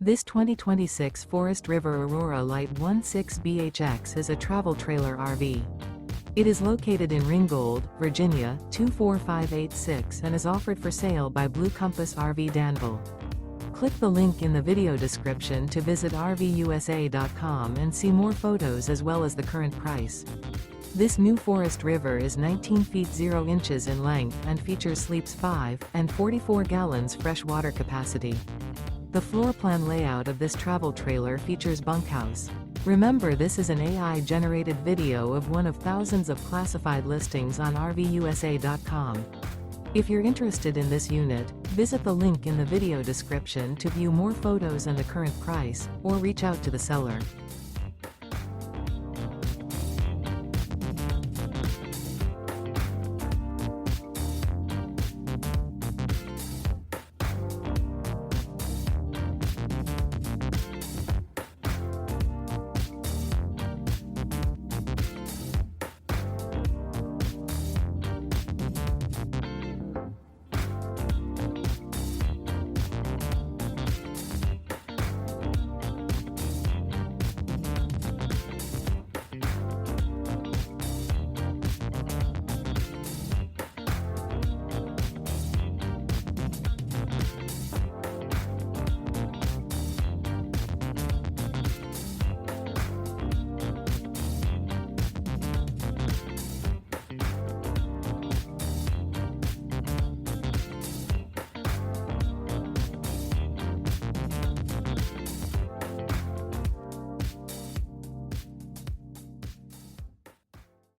This 2026 Forest River Aurora Light 16BHX is a travel trailer RV. It is located in Ringgold, Virginia, 24586 and is offered for sale by Blue Compass RV Danville. Click the link in the video description to visit RVUSA.com and see more photos as well as the current price. This new Forest River is 19 feet 0 inches in length and features sleeps 5 and 44 gallons fresh water capacity. The floor plan layout of this travel trailer features bunkhouse. Remember, this is an AI-generated video of one of thousands of classified listings on RVUSA.com. If you're interested in this unit, visit the link in the video description to view more photos and the current price, or reach out to the seller.